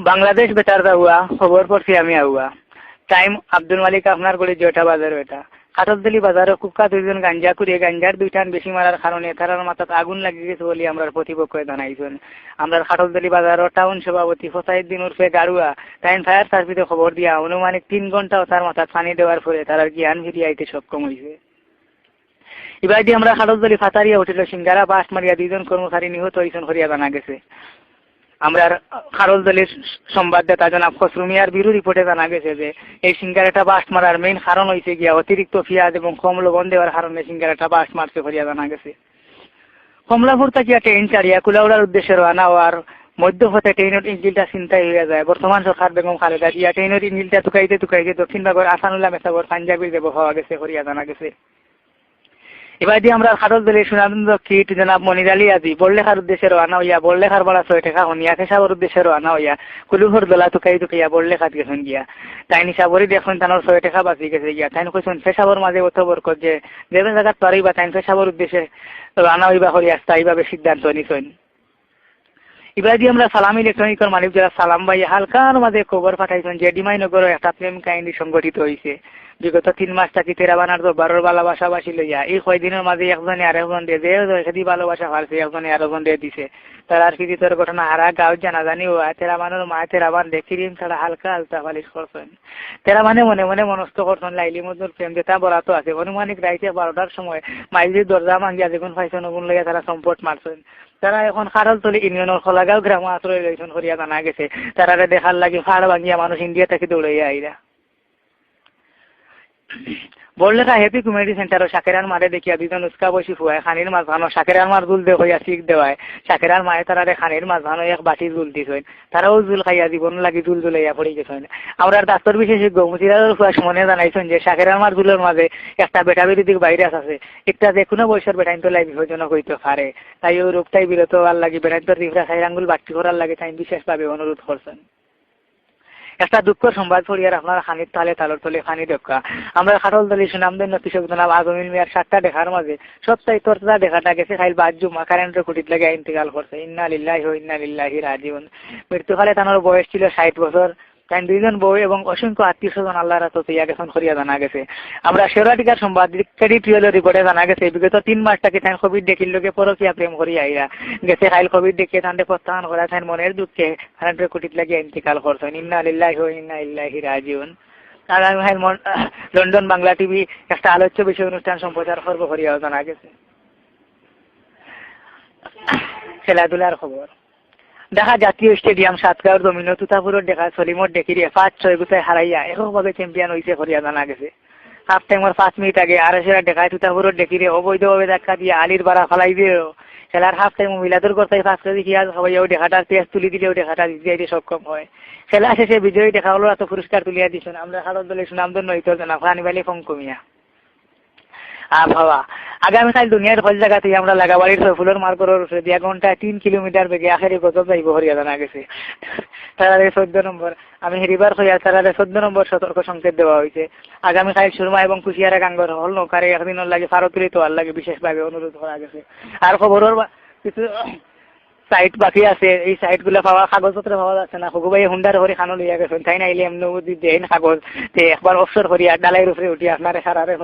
বাংলাদেশ বেতার হুয়া খবর পড়ছি আমি আহুয়া টাইম আব্দুল মালিক আপনার গড়ি জয়টা বাজার এটা কাঠরদলি বাজারে কুকা দুইজন গাঞ্জা করিয়ে গাঞ্জার দুইটান বেশি মারার কারণে তারার মাথাত আগুন লাগি গেছে বলে আমরা প্রতিপক্ষ জানাইছেন। আমরা কাঠরদলি বাজারের টাউন সভাপতি ফসাইদ্দিন উর্ফে গাড়ুয়া টাইম ফায়ার সার্ভিসে খবর দিয়া অনুমানিক 3 ঘন্টাও তার মাথাত পানি দেওয়ার পরে তার জ্ঞান ফিরিয়ে আইতে সক্ষম হয়েছে। এবার দিয়ে আমরা কাঠরদলি ফাতারিয়া উঠিল সিঙ্গারা বাস মারিয়া 2 জন কর্মচারী নিহত হয়েছেন হরিয়া জানা গেছে। আমরা খারলদলের সংবাদদাতা জনাব খসরু মিয়ার বিরু রিপোর্টে জানা গেছে যে এই সিঙ্গারেটা বাস্ট মারার মেইন কারণ হয়েছে গিয়া অতিরিক্ত পেঁয়াজ এবং কম লবণ দেওয়ার কারণে সিঙ্গারেটা বাস্ট মারছে হরিয়া জানা গেছে। কমলাপুর থেকে ট্রেন চালিয়া কুলাউড়ার উদ্দেশ্যে রওনা হওয়ার মধ্যপথে ট্রেনের ইঞ্জিনটা ছিনতাই হয়ে যায়। বর্তমান সরকার বেগম খালেদা জিয়া ট্রেনের ইঞ্জিনটা টুকাইতে দক্ষিণবাগের আসানুল্লাহ মেসাগর পাঞ্জাবির দেব হওয়া গেছে হরিয়া জানা গেছে। এবার দিয়ে আমরা খারলদলের সুনামগঞ্জ কিট জনাব মনির আলী আজি বড়লেখার উদ্দেশ্যে রওনা হইয়া বড়লেখার বড়া 6 টাকা হনিয়া পেশাবর উদ্দেশ্যে রওনা হইয়া কুলুহর দলা টুকাইয়া বড়লেখাত গেছেন গিয়া তাই নিশাবরি দেখুন তানোর 6 টাকা বাঁচি গেছে গিয়া তাই কইছেন পেশাবর মাঝে অত বরকত যে যেন জায়গাত পারিবা তাই পেশাবর উদ্দেশ্যে রওনা হইবা হরিয়া স্থায়ীভাবে সিদ্ধান্ত নিছেন। এবার দিয়ে আমরা সালাম ইলেকট্রনিকের মালিক যারা সালাম ভাই হালকার মাঝে খবর পাঠাইছেন যে ডিমাইনগর একটা প্রেম কাহিনী সংগঠিত হয়েছে। বিগত 3 মাস থাকি তেরাবানার তো 12 ভালোবাসাবাসী লইয়া এই কয়দিনের মাঝে একজনে আরেকজন দিয়ে যে ভালোবাসা পারছে একজনে আরেকজন দিয়ে দিছে তার আর কি তোর ঘটনা হারা গাঁও জানা জানি ও তেরাবানের মা তেরাবান দেখিরিম ছাড়া হালকা আলতা ফালিশ করছেন। তেরাবানে মনে মনে মনস্থ করছেন লাইলি মজুর প্রেম যেটা বরাত আছে অনুমানিক রাইতে 12টার সময় মাইজির দরজা ভাঙ্গিয়া যেগুন পাইছেন ওগুন লইয়া তারা সম্পট মারছেন। তারা এখন খারলতলি ইউনিয়নের খোলাগাঁও গ্রাম আশ্রয় লইছেন হরিয়া জানা গেছে। তারা দেখার লাগি ফাড় ভাঙ্গিয়া মানুষ ইন্ডিয়া থেকে দৌড়াইয়া আইরা বড়লেখা হ্যাপি কমিউনিটি সেন্টার শাকেরার মারে দেখিয়া 2 জন উস্কা বসি ফুয়ায় খানির মাঝখানো শাকেরার মার জুল দে হইয়া শিখ দেওয়ায় শাকেরার মায়ে তারারে খানির মাঝখানো এক বাটি জুল দিছেন। তারাও জুল খাইয়া জীবন লাগি জুল জুলাইয়া পড়ে গেছেন। আমরা ডাক্তার বিশেষজ্ঞ মুসিরাজুল ফুয়া মনে জানাইছেন যে শাকেরার মার জুলের মাঝে একটা বেটাবেরিদিক ভাইরাস আছে, একটা যে কোনো বয়সের বেটাইন তো লাই বিপজ্জনক হইতে পারে। তাই ওই রোগটাই বিরত হওয়ার লাগি বেটাইন তোর রিফরা খাই আঙ্গুল বাড়তি করার লাগে তাই বিশেষভাবে অনুরোধ করছেন। একটা দুঃখের সংবাদ পড়িয়ার আপনার খানির তালে তালর তলে খানি দেখা আমরা খারলদলি সুনামধন্য কৃষক জনাব আজমিল মিয়ার 7টা দেখার মাঝে সপ্তাহে তোরটা দেখাটা গেছে খাইল 5 জুমা কারেন্টের কুটিত লাগে ইন্তেকাল করছে। ইন্না লিল্লাহি ওয়া ইন্না ইলাইহি রাজিউন। মৃত্যুকালে তার বয়স ছিল 60 বছর। তাই 2 জন বউ এবং অসংখ্য আত্মীয় স্বজন আল্লাহর রাস্তাতে ইয়া গেছেন করিয়া জানা গেছে। আমরা শেরাটিকার সংবাদ ক্রেডিট রিপোর্টে জানা গেছে বিগত 3 মাস থেকে তাই কোভিড দেখির লোকে পরকিয়া প্রেম করিয়া আইরা গেছে খাইল কোভিড দেখে তান্ডে প্রস্থান করা তাই মনের দুঃখে কারেন্টের কুটিত লাগিয়ে ইন্তেকাল করছেন। ইন্না লিল্লাহি ওয়া ইন্না ইলাইহি রাজিউন। আগামী লন্ডন বাংলা টিভি একটা আলোচ্য বিষয় অনুষ্ঠান সম্প্রচার করব করিয়া জানা গেছে। খেলাধুলার খবর দেখা জাতীয় স্টেডিয়াম সাতগাঁওর জমিন তুতাপুরের দেখা সলিমর দেখিরে 5-6 গুছায় হারাইয়া এককভাবে চ্যাম্পিয়ন হয়েছে করিয়া জানা গেছে। হাফ টাইমের 5 মিনিট আগে আরেসেরা দেখায় তুতাপুরের দেখিরে অবৈধভাবে ধাক্কা দিয়ে আলির বাড়া ফেলাই দিয়ে খেলার হাফ টাইম মিলাদুর করতে 5 কেজি পেঁয়াজ খাওয়াইয়াও দেখাটা পেঁয়াজ তুলি দিলেও দেখাটা দিতে সক্ষম হয়। খেলা শেষে বিজয়ী দেখা হলো এত পুরস্কার তুলিয়া দিচ্ছেন আমরা খারলদলের সুনামধন্য হইতে জানা ফানিবালি কমিয়া আবহাওয়া আগামীকাল দুনিয়ার হল জায়গাতে আমরা লাগাবাড়ির ফুলের মার্গরের উপরে 2 ঘন্টায় 3 কিলোমিটার বেগে আখেরি গজব যাইব হরিয়া জানা গেছে। তারারে 14 নম্বর আমি হেরিবার হইয়া তারারে 14 নম্বর সতর্ক সংকেত দেওয়া হয়েছে। আগামীকাল সুরমা এবং কুশিয়ারা গাঙ্গর হল নৌকারে একদিনের লাগে ফারতুলি তোয়ার লাগে বিশেষভাবে অনুরোধ করা গেছে। আর খবরের কিছু সাইট বাকি আছে এই সাইটগুলো পাওয়া কাগজপত্র পাওয়া যাচ্ছে না। হগুবাই হুন্ডার হরি খানো লইয়া গেছেন তাই নাইলে এমনি দেন কাগজ একবার অফসর করিয়া ডালাইয়ের উপরে উঠি আপনার সারারে